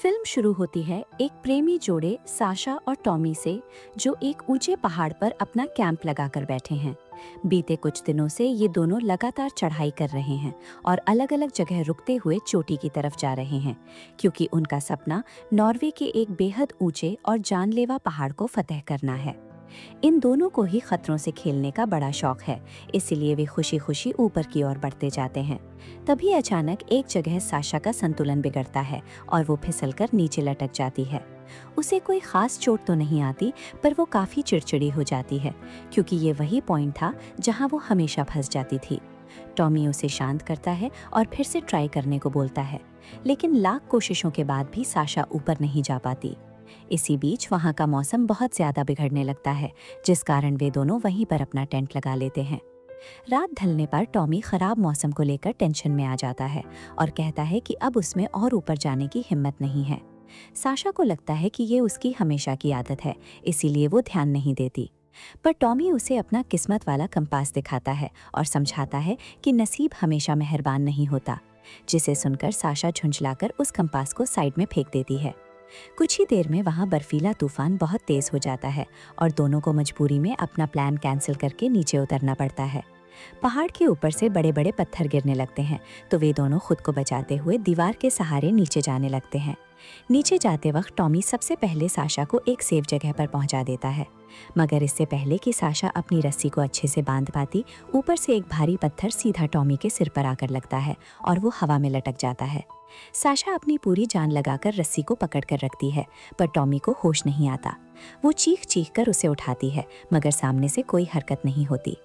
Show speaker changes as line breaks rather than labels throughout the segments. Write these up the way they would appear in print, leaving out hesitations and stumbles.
Film शुरू होती है एक प्रेमी जोड़े साशा और टॉमी से, जो एक ऊंचे पहाड़ पर अपना कैंप लगाकर बैठे हैं। बीते कुछ दिनों से ये दोनों लगातार चढ़ाई कर रहे हैं और अलग अलग जगह रुकते हुए चोटी की तरफ जा रहे हैं, क्योंकि उनका सपना नॉर्वे के एक बेहद ऊंचे और जानलेवा पहाड़ को फतह करना है। इन दोनों को ही खतरों से खेलने का बड़ा शौक है, इसीलिए वे खुशी खुशी ऊपर की ओर बढ़ते जाते हैं। तभी अचानक एक जगह साशा का संतुलन बिगड़ता है और वो फिसलकर नीचे लटक जाती है। उसे कोई खास चोट तो नहीं आती, पर वो काफी चिड़चिड़ी हो जाती है, क्योंकि ये वही पॉइंट था जहां वो हमेशा फंस जाती थी। टॉमी उसे शांत करता है और फिर से ट्राई करने को बोलता है, लेकिन लाख कोशिशों के बाद भी साशा ऊपर नहीं जा पाती। इसी बीच वहां का मौसम बहुत ज्यादा बिगड़ने लगता है, जिस कारण वे दोनों वहीं पर अपना टेंट लगा लेते हैं। रात ढलने पर टॉमी खराब मौसम को लेकर टेंशन में आ जाता है और कहता है कि अब उसमें और ऊपर जाने की हिम्मत नहीं है। साशा को लगता है कि ये उसकी हमेशा की आदत है, इसीलिए वो ध्यान नहीं देती। पर टॉमी उसे अपना किस्मत वाला कंपास दिखाता है और समझाता है कि नसीब हमेशा मेहरबान नहीं होता, जिसे सुनकर साशा झुंझलाकर उस कंपास को साइड में फेंक देती है। कुछ ही देर में वहां बर्फीला तूफान बहुत तेज हो जाता है और दोनों को मजबूरी में अपना प्लान कैंसिल करके नीचे उतरना पड़ता है। पहाड़ के ऊपर से बड़े बड़े पत्थर गिरने लगते हैं, तो वे दोनों खुद को बचाते हुए दीवार के सहारे नीचे जाने लगते हैं। नीचे जाते वक्त टॉमी सबसे पहले साशा को एक सेफ जगह पर पहुंचा देता है, मगर इससे पहले कि साशा अपनी रस्सी को अच्छे से बांध पाती, ऊपर से एक भारी पत्थर सीधा टॉमी के सिर पर आकर लगता है और वो हवा में लटक जाता है। साशा अपनी पूरी जान लगाकर रस्सी को पकड़ कर रखती है, पर टॉमी को होश नहीं आता। वो चीख चीख कर उसे उठाती है, मगर सामने से कोई हरकत नहीं होती।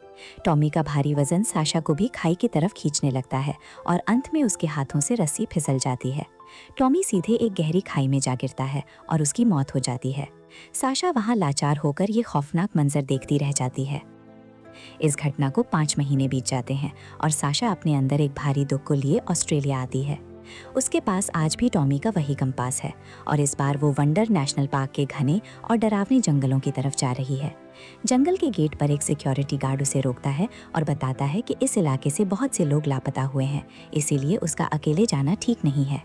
टॉमी का भारी वजन साशा को भी खाई की तरफ खींचने लगता है और अंत में उसके हाथों से रस्सी फिसल जाती है। टॉमी सीधे एक गहरी खाई में जा गिरता है और उसकी मौत हो जाती है। साशा वहां लाचार होकर ये खौफनाक मंजर देखती रह जाती है। इस घटना को 5 महीने बीत जाते हैं और साशा अपने अंदर एक भारी दुख को लिए ऑस्ट्रेलिया आती है। उसके पास आज भी टॉमी का वही कंपास है और इस बार वो वंडर नेशनल पार्क के घने और डरावने जंगलों की तरफ जा रही है। जंगल के गेट पर एक सिक्योरिटी गार्ड उसे रोकता है और बताता है कि इस इलाके से बहुत से लोग लापता हुए हैं, इसीलिए उसका अकेले जाना ठीक नहीं है।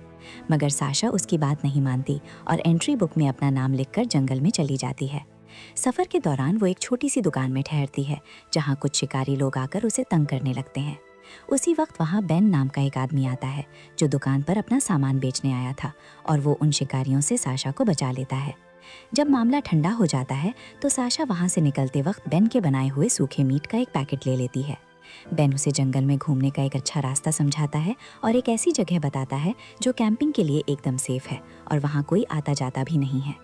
मगर साशा उसकी बात नहीं मानती और एंट्री बुक में अपना नाम लिखकर जंगल में चली जाती है। सफर के दौरान वो एक छोटी सी दुकान में ठहरती है, जहाँ कुछ शिकारी लोग आकर उसे तंग करने लगते हैं। उसी वक्त वहाँ बेन नाम का एक आदमी आता है, जो दुकान पर अपना सामान बेचने आया था, और वो उन शिकारियों से साशा को बचा लेता है। जब मामला ठंडा हो जाता है तो साशा वहाँ से निकलते वक्त बेन के बनाए हुए सूखे मीट का एक पैकेट ले लेती है। बेन उसे जंगल में घूमने का एक अच्छा रास्ता समझाता है और एक ऐसी जगह बताता है जो कैंपिंग के लिए एकदम सेफ है और वहाँ कोई आता जाता भी नहीं है।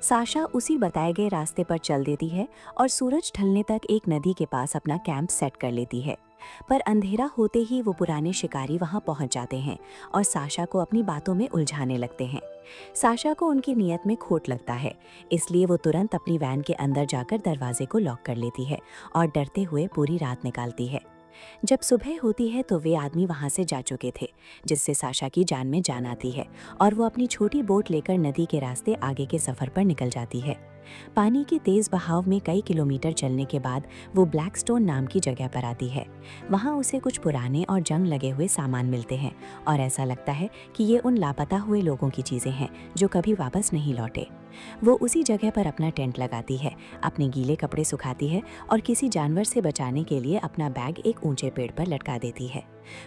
साशा उसी बताए गए रास्ते पर चल देती है और सूरज ढलने तक एक नदी के पास अपना कैंप सेट कर लेती है। पर अंधेरा होते ही वो पुराने शिकारी वहां पहुंच जाते हैं और साशा को अपनी बातों में उलझाने लगते हैं। साशा को उनकी नीयत में खोट लगता है, इसलिए वो तुरंत अपनी वैन के अंदर जाकर दरवाजे को लॉक कर लेती है और डरते हुए पूरी रात निकालती है। जब सुबह होती है तो वे आदमी वहां से जा चुके थे, जिससे साशा की जान में जान आती है और वो अपनी छोटी बोट लेकर नदी के रास्ते आगे के सफर पर निकल जाती है। पानी के तेज बहाव में कई किलोमीटर चलने के बाद वो ब्लैकस्टोन नाम की जगह पर आती है। वहाँ उसे कुछ पुराने और जंग लगे हुए सामान मिलते हैं और ऐसा लगता है कि ये उन लापता हुए लोगों की चीज़ें हैं जो कभी वापस नहीं लौटे। वो उसी जगह पर अपना टेंट लगाती है, अपने गीले कपड़े सुखाती है और किसी जानवर से बचाने के लिए अपना बैग एक ऊंचे पेड़ पर लटका देती है।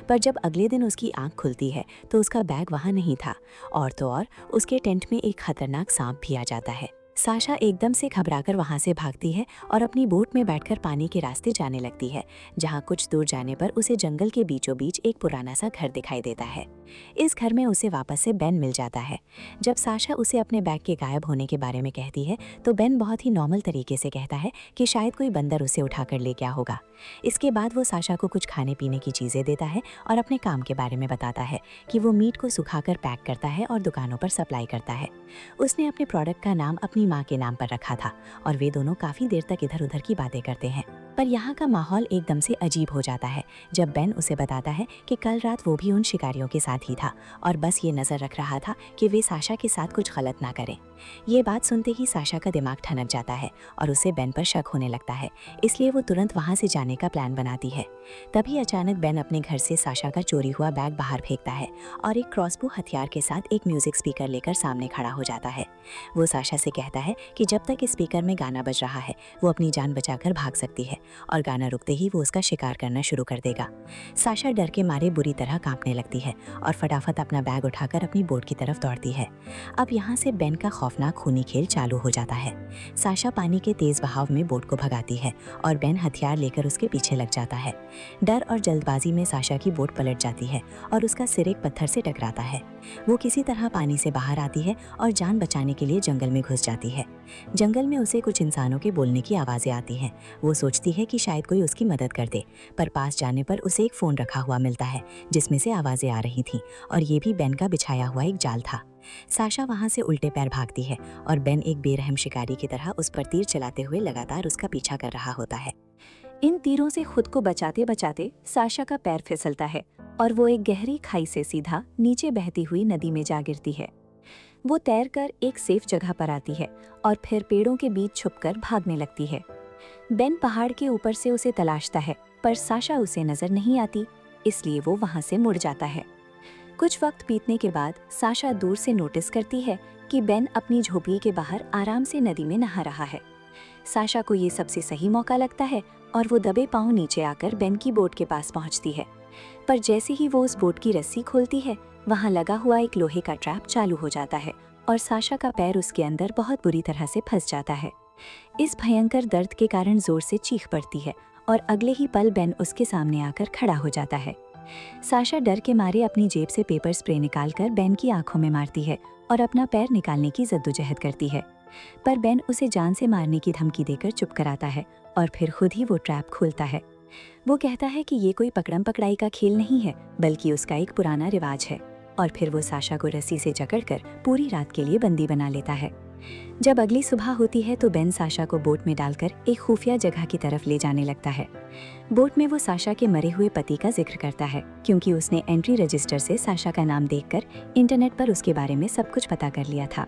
पर जब अगले दिन उसकी आंख खुलती है तो उसका बैग वहाँ नहीं था, और तो और उसके टेंट में एक खतरनाक सांप भी आ जाता है। साशा एकदम से घबराकर वहां से भागती है और अपनी बोट में बैठकर पानी के रास्ते जाने लगती है, जहां कुछ दूर जाने पर उसे जंगल के बीचों बीच एक पुराना सा घर दिखाई देता है। इस घर में उसे वापस से बेन मिल जाता है। जब साशा उसे अपने बैग के गायब होने के बारे में कहती है तो बेन बहुत ही नॉर्मल तरीके से कहता है कि शायद कोई बंदर उसे उठाकर ले गया होगा। इसके बाद वो साशा को कुछ खाने पीने की चीज़ें देता है और अपने काम के बारे में बताता है कि वो मीट को सुखाकर पैक करता है और दुकानों पर सप्लाई करता है। उसने अपने प्रोडक्ट का नाम अपनी माँ के नाम पर रखा था और वे दोनों काफ़ी देर तक इधर उधर की बातें करते हैं।
पर यहाँ का माहौल एकदम से अजीब हो जाता है जब बेन उसे बताता है कि कल रात वो भी उन शिकारियों के साथ ही था और बस ये नज़र रख रहा था कि वे साशा के साथ कुछ गलत ना करें। ये बात सुनते ही साशा का दिमाग ठनक जाता है और उसे बेन पर शक होने लगता है, इसलिए वो तुरंत वहाँ से जाने का प्लान बनाती है। तभी अचानक बेन अपने घर से साशा का चोरी हुआ बैग बाहर फेंकता है और एक क्रॉसबो हथियार के साथ एक म्यूजिक स्पीकर लेकर सामने खड़ा हो जाता है। वो साशा से कहता है कि जब तक इस स्पीकर में गाना बज रहा है वो अपनी जान बचाकर भाग सकती है और गाना रुकते ही वो उसका शिकार करना शुरू कर देगा। साशा डर के मारे बुरी तरह कांपने लगती है और फटाफट अपना बैग उठाकर अपनी बोट की तरफ दौड़ती है। अब यहाँ से बेन का खौफनाक खूनी खेल चालू हो जाता है। साशा पानी के तेज बहाव में बोट को भगाती है और बेन हथियार लेकर उसके पीछे लग जाता है। डर और जल्दबाजी में साशा की बोट पलट जाती है और उसका सिर एक पत्थर से टकराता है। वो किसी तरह पानी से बाहर आती है और जान बचाने के लिए जंगल में घुस जाती है। जंगल में उसे कुछ इंसानों के बोलने की आवाज़ें आती हैं। वो सोचती है कि शायद कोई उसकी मदद कर दे, पर पास जाने पर उसे एक फ़ोन रखा हुआ मिलता है जिसमें से आवाज़ें आ रही थीं और ये भी बेन का बिछाया हुआ एक जाल था। साशा वहाँ से उल्टे पैर भागती है और बेन एक बेरहम शिकारी की तरह उस पर तीर चलाते हुए लगातार उसका पीछा कर रहा होता है।
इन तीरों से खुद को बचाते बचाते साशा का पैर फिसलता है और वो एक गहरी खाई से सीधा नीचे बहती हुई नदी में जा गिरती है। वो तैरकर एक सेफ जगह पर आती है और फिर पेड़ों के बीच छुपकर भागने लगती है। बेन पहाड़ के ऊपर से उसे तलाशता है, पर साशा उसे नजर नहीं आती, इसलिए वो वहां से मुड़ जाता है। कुछ वक्त बीतने के बाद साशा दूर से नोटिस करती है कि बेन अपनी झोपड़ी के बाहर आराम से नदी में नहा रहा है। साशा को ये सबसे सही मौका लगता है और वो दबे पांव नीचे आकर बेन की बोट के पास पहुंचती है। पर जैसे ही वो उस बोट की रस्सी खोलती है, वहां लगा हुआ एक लोहे का ट्रैप चालू हो जाता है और साशा का पैर उसके अंदर बहुत बुरी तरह से फंस जाता है। इस भयंकर दर्द के कारण जोर से चीख पड़ती है और अगले ही पल बेन उसके सामने आकर खड़ा हो जाता है। साशा डर के मारे अपनी जेब से पेपर स्प्रे निकालकर बेन की आंखों में मारती है और अपना पैर निकालने की जद्दोजहद करती है, पर बेन उसे जान से मारने की धमकी देकर चुप कराता है और फिर खुद ही वो ट्रैप खोलता है। वो कहता है कि ये कोई पकड़म पकड़ाई का खेल नहीं है, बल्कि उसका एक पुराना रिवाज है, और फिर वो साशा को रस्सी से जकड़कर पूरी रात के लिए बंदी बना लेता है। जब अगली सुबह होती है तो बेन साशा को बोट में डालकर एक खुफिया जगह की तरफ ले जाने लगता है। बोट में वो साशा के मरे हुए पति का जिक्र करता है, क्योंकि उसने एंट्री रजिस्टर से साशा का नाम देखकर इंटरनेट पर उसके बारे में सब कुछ पता कर लिया था।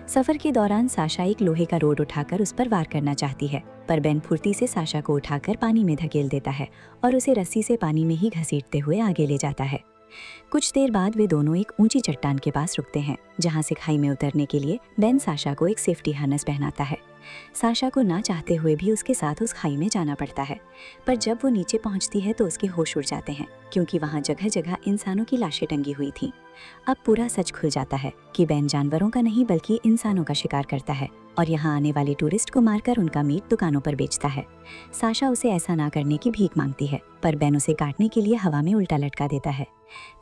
सफर के दौरान साशा एक लोहे का रोड उठाकर उस पर वार करना चाहती है, पर बेन फुर्ती से साशा को उठाकर पानी में धकेल देता है और उसे रस्सी से पानी में ही घसीटते हुए आगे ले जाता है। कुछ देर बाद वे दोनों एक ऊंची चट्टान के पास रुकते हैं, जहां से खाई में उतरने के लिए बेन साशा को एक सेफ्टी हार्नेस पहनाता है। साशा को ना चाहते हुए भी उसके साथ उस खाई में जाना पड़ता है, पर जब वो नीचे पहुंचती है तो उसके होश उड़ जाते हैं, क्योंकि वहां जगह जगह इंसानों की लाशें टंगी हुई थीं। अब पूरा सच खुल जाता है कि बेन जानवरों का नहीं बल्कि इंसानों का शिकार करता है और यहाँ आने वाले टूरिस्ट को मारकर उनका मीट दुकानों पर बेचता है। साशा उसे ऐसा ना करने की भीख मांगती है, पर बेन उसे काटने के लिए हवा में उल्टा लटका देता है।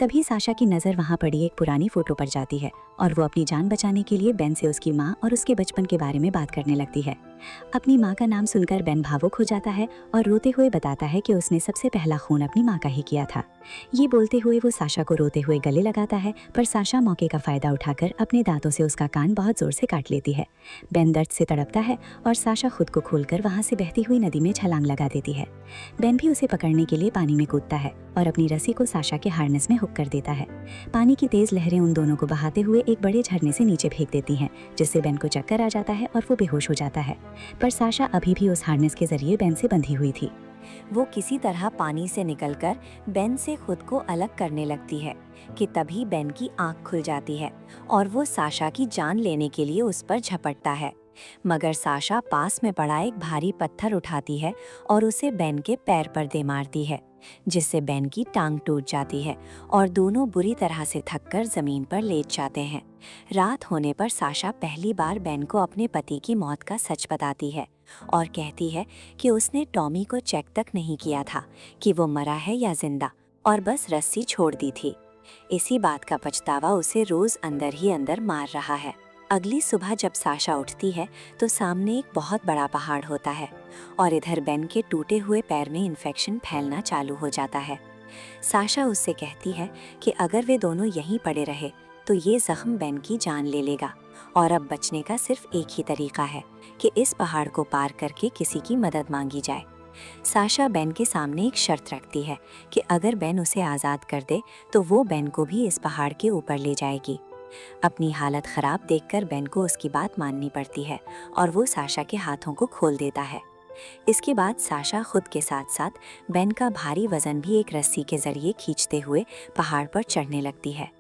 तभी साशा की नज़र वहाँ पड़ी एक पुरानी फोटो पर जाती है और वो अपनी जान बचाने के लिए बेन से उसकी माँ और उसके बचपन के बारे में बात करने लगती है। अपनी माँ का नाम सुनकर बेन भावुक हो जाता है और रोते हुए बताता है कि उसने सबसे पहला खून अपनी माँ का ही किया था। ये बोलते हुए वो साशा को रोते हुए गले लगाता है, पर साशा मौके का फ़ायदा उठाकर अपने दांतों से उसका कान बहुत ज़ोर से काट लेती है। बेन दर्द से तड़पता है और साशा खुद को खोलकर वहाँ से बहती हुई नदी में छलांग लगा देती है। बेन भी उसे पकड़ने के लिए पानी में कूदता है और अपनी रस्सी को साशा के हार्नेस में हुक कर देता है। पानी की तेज़ लहरें उन दोनों को बहाते हुए एक बड़े झरने से नीचे फेंक देती हैं, जिससे बेन को चक्कर आ जाता है और वो बेहोश हो जाता है। पर साशा अभी भी उस हार्नेस के जरिए बेन से बंधी हुई थी। वो किसी तरह पानी से निकलकर बेन से खुद को अलग करने लगती है कि तभी बेन की आंख खुल जाती है और वो साशा की जान लेने के लिए उस पर झपटता है। मगर साशा पास में पड़ा एक भारी पत्थर उठाती है और उसे बेन के पैर पर दे मारती है, जिससे बेन की टांग टूट जाती है और दोनों बुरी तरह से थककर जमीन पर लेट जाते हैं। रात होने पर साशा पहली बार बेन को अपने पति की मौत का सच बताती है और कहती है कि उसने टॉमी को चेक तक नहीं किया था कि वो मरा है या जिंदा, और बस रस्सी छोड़ दी थी। इसी बात का पछतावा उसे रोज अंदर ही अंदर मार रहा है। अगली सुबह जब साशा उठती है तो सामने एक बहुत बड़ा पहाड़ होता है और इधर बेन के टूटे हुए पैर में इन्फेक्शन फैलना चालू हो जाता है। साशा उससे कहती है कि अगर वे दोनों यहीं पड़े रहे तो ये जख्म बेन की जान ले लेगा और अब बचने का सिर्फ एक ही तरीका है कि इस पहाड़ को पार करके किसी की मदद मांगी जाए।
साशा बेन के सामने एक शर्त रखती है कि अगर बेन उसे आज़ाद कर दे तो वो बेन को भी इस पहाड़ के ऊपर ले जाएगी। अपनी हालत ख़राब देखकर बेन को उसकी बात माननी पड़ती है और वो साशा के हाथों को खोल देता है। इसके बाद साशा खुद के साथ साथ बेन का भारी वज़न भी एक रस्सी के ज़रिए खींचते हुए पहाड़ पर चढ़ने लगती है।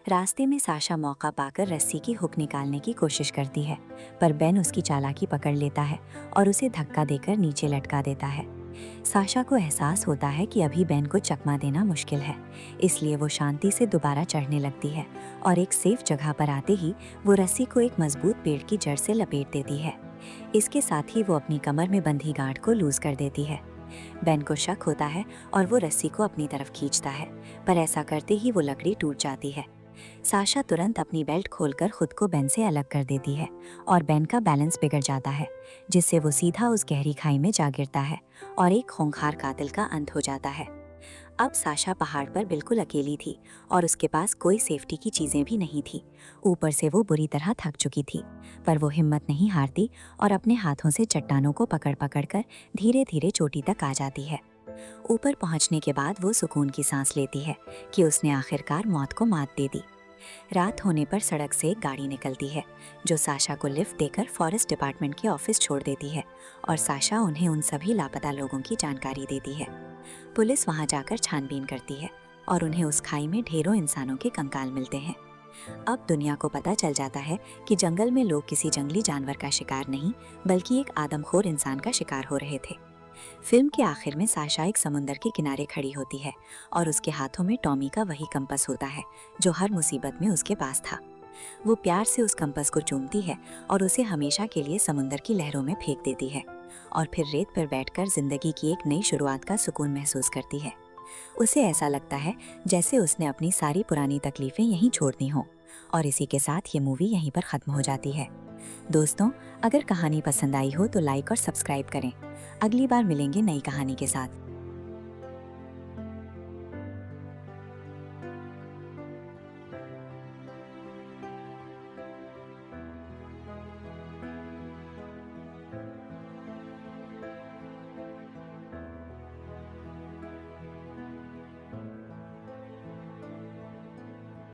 रास्ते में साशा मौका पाकर रस्सी की हुक निकालने की कोशिश करती है, पर बेन उसकी चालाकी पकड़ लेता है और उसे धक्का देकर नीचे लटका देता है। साशा को एहसास होता है कि अभी बेन को चकमा देना मुश्किल है, इसलिए वो शांति से दोबारा चढ़ने लगती है और एक सेफ जगह पर आते ही वो रस्सी को एक मजबूत पेड़ की जड़ से लपेट देती है। इसके साथ ही वो अपनी कमर में बंधी गांठ को लूज कर देती है। बेन को शक होता है और वो रस्सी को अपनी तरफ खींचता है, पर ऐसा करते ही वो लकड़ी टूट जाती है। साशा तुरंत अपनी बेल्ट खोलकर खुद को बेन से अलग कर देती है और बेन का बैलेंस बिगड़ जाता है, जिससे वो सीधा उस गहरी खाई में जा गिरता है और एक खूंखार कातिल का अंत हो जाता है। अब साशा पहाड़ पर बिल्कुल अकेली थी और उसके पास कोई सेफ्टी की चीज़ें भी नहीं थी। ऊपर से वो बुरी तरह थक चुकी थी, पर वो हिम्मत नहीं हारती और अपने हाथों से चट्टानों को पकड़ पकड़ कर धीरे धीरे चोटी तक आ जाती है। ऊपर पहुंचने के बाद वो सुकून की सांस लेती है कि उसने आखिरकार मौत को मात दे दी। रात होने पर सड़क से एक गाड़ी निकलती है जो साशा को लिफ्ट देकर फॉरेस्ट डिपार्टमेंट के ऑफिस छोड़ देती है और साशा उन्हें उन सभी लापता लोगों की जानकारी देती है। पुलिस वहां जाकर छानबीन करती है और उन्हें उस खाई में ढेरों इंसानों के कंकाल मिलते हैं। अब दुनिया को पता चल जाता है कि जंगल में लोग किसी जंगली जानवर का शिकार नहीं बल्कि एक आदमखोर इंसान का शिकार हो रहे थे। फिल्म के आखिर में साशा एक समुंदर के किनारे खड़ी होती है और उसके हाथों में टॉमी का वही कंपास होता है जो हर मुसीबत में उसके पास था। वो प्यार से उस कंपास को चूमती है और उसे हमेशा के लिए समुंदर की लहरों में फेंक देती है और फिर रेत पर बैठकर जिंदगी की एक नई शुरुआत का सुकून महसूस करती है। उसे ऐसा लगता है जैसे उसने अपनी सारी पुरानी तकलीफें यहीं छोड़ दी हों। और इसी के साथ ये मूवी यहीं पर ख़त्म हो जाती है। दोस्तों, अगर कहानी पसंद आई हो तो लाइक और सब्सक्राइब करें। अगली बार मिलेंगे नई कहानी के साथ।